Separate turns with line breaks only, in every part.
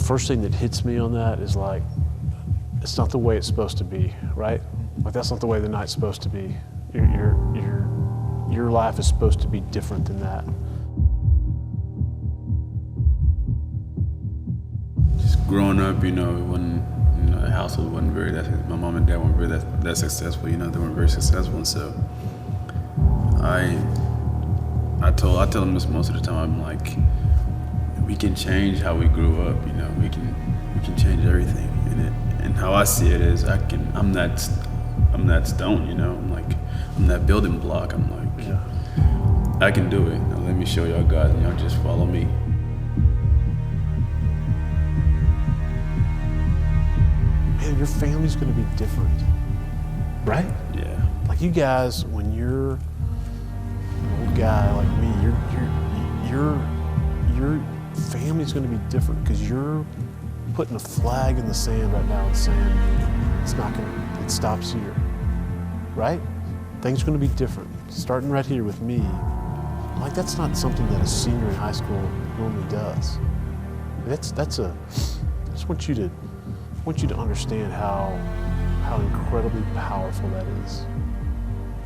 first thing that hits me on that is like, it's not the way it's supposed to be, right? Like that's not the way the night's supposed to be. Your life is supposed to be different than that.
Just growing up, the household wasn't very my mom and dad weren't very that successful. They weren't very successful, and so I tell them this most of the time. I'm like, we can change how we grew up. We can change everything. And how I see it is, I'm that stone. I'm that building block. I'm like, yeah. I can do it. Let me show y'all guys. Y'all just follow me.
Man, your family's gonna be different, right?
Yeah.
Like you guys, when you're an old guy like me, your family's gonna be different because you're putting a flag in the sand right now and saying it stops here, right? Things are gonna be different. Starting right here with me, like that's not something that a senior in high school normally does. I just want you to understand how incredibly powerful that is.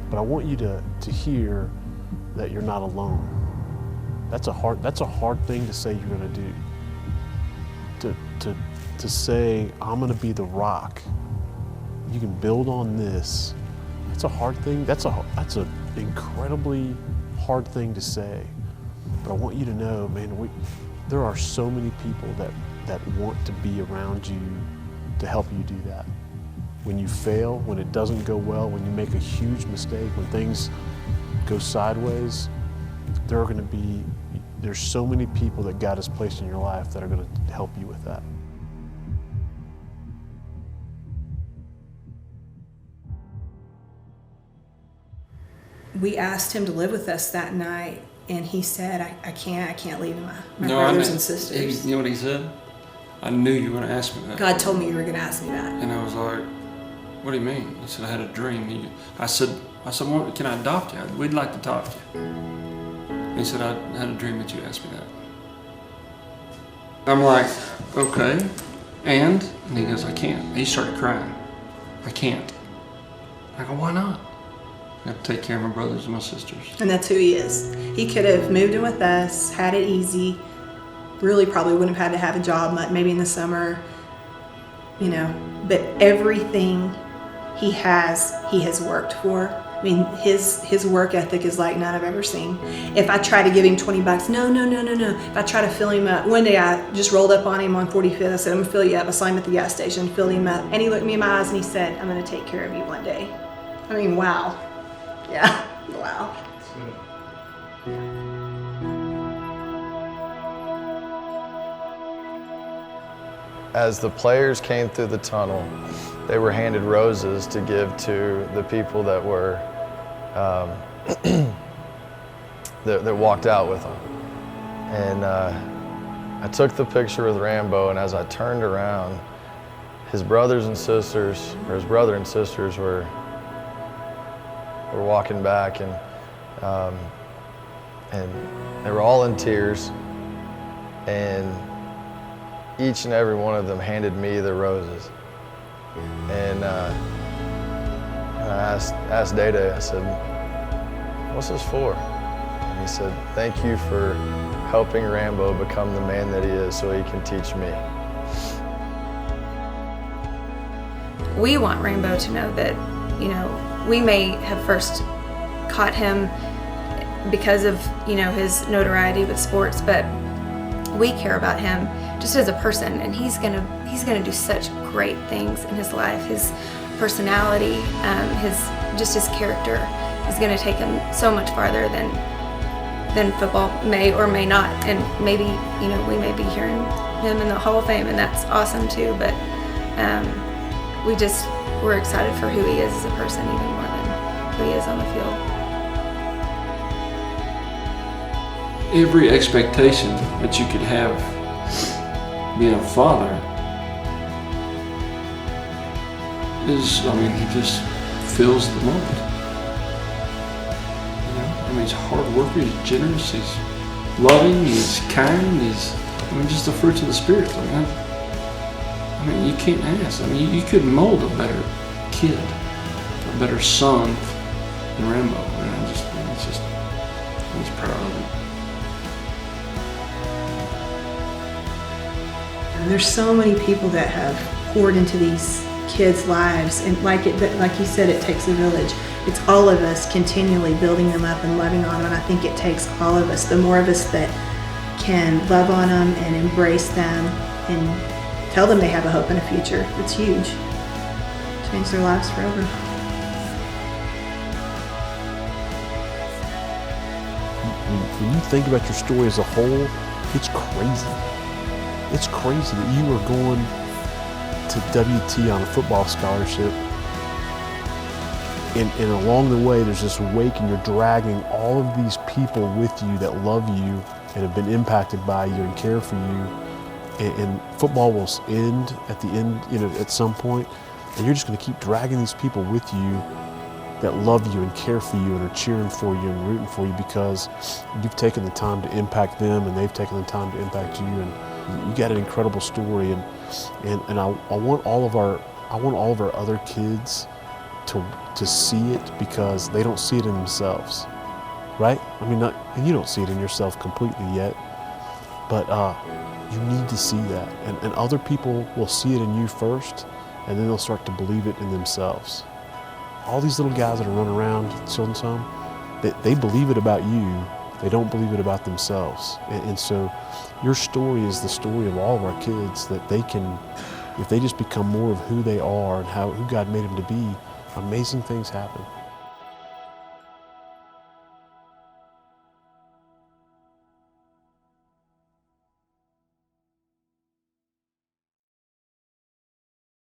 But I want you to hear that you're not alone. That's a hard thing to say you're gonna do. To say, I'm gonna be the rock. You can build on this. That's a hard thing. That's an incredibly hard thing to say. But I want you to know, man, there are so many people that want to be around you to help you do that. When you fail, when it doesn't go well, when you make a huge mistake, when things go sideways, there's so many people that God has placed in your life that are going to help you with that.
We asked him to live with us that night, and he said, I can't leave my brothers and sisters.
You know what he said? I knew you were going to ask me that.
God told me you were going to ask me that.
And I was like, what do you mean? I said, I had a dream. I said, well, can I adopt you? We'd like to adopt you. And he said, I had a dream that you asked me that. I'm like, okay, and he goes, I can't. And he started crying. I can't. I go, why not? I have to take care of my brothers and my sisters.
And that's who he is. He could have moved in with us, had it easy, really probably wouldn't have had to have a job maybe in the summer, but everything he has worked for. I mean, his work ethic is like none I've ever seen. If I try to give him $20, no. If I try to fill him up, one day I just rolled up on him on 45th. I said, I'm gonna fill you up. I saw him at the gas station, filled him up. And he looked me in my eyes and he said, I'm gonna take care of you one day. I mean, wow. Yeah, wow.
As the players came through the tunnel, they were handed roses to give to the people that were that walked out with them. And I took the picture with Rambo, and as I turned around, his brother and sisters were walking back, and they were all in tears, and each and every one of them handed me the roses. And I asked Dada, I said, what's this for? And he said, thank you for helping Rambo become the man that he is so he can teach me.
We want Rambo to know that, we may have first caught him because of, his notoriety with sports, but we care about him just as a person, and he's gonna do such great things in his life. His personality, his character is gonna take him so much farther than football may or may not. And maybe, we may be hearing him in the Hall of Fame, and that's awesome too, but we're excited for who he is as a person even more than who he is on the field.
Every expectation that you could have being a father he just fills the moment. He's a hard worker, he's generous, he's loving, he's kind, he's just the fruits of the Spirit. mean, you can't ask. I mean, you could mold a better kid, a better son than Rambo. And I'm just proud of him.
And there's so many people that have poured into these kids' lives, and like you said, it takes a village. It's all of us continually building them up and loving on them. And I think it takes all of us. The more of us that can love on them and embrace them and tell them they have a hope and a future, it's huge. Change their lives forever.
When you think about your story as a whole, it's crazy. It's crazy that you are going to WT on a football scholarship, and along the way there's this wake, and you're dragging all of these people with you that love you and have been impacted by you and care for you, and football will end at the end, at some point, and you're just going to keep dragging these people with you that love you and care for you and are cheering for you and rooting for you because you've taken the time to impact them and they've taken the time to impact you, and you got an incredible story, and I want all of our other kids to see it because they don't see it in themselves, right? I mean, and you don't see it in yourself completely yet, but you need to see that, and other people will see it in you first, and then they'll start to believe it in themselves. All these little guys that are running around, Children's Home, they believe it about you. They don't believe it about themselves. And so your story is the story of all of our kids, that they can, if they just become more of who they are and who God made them to be, amazing things happen.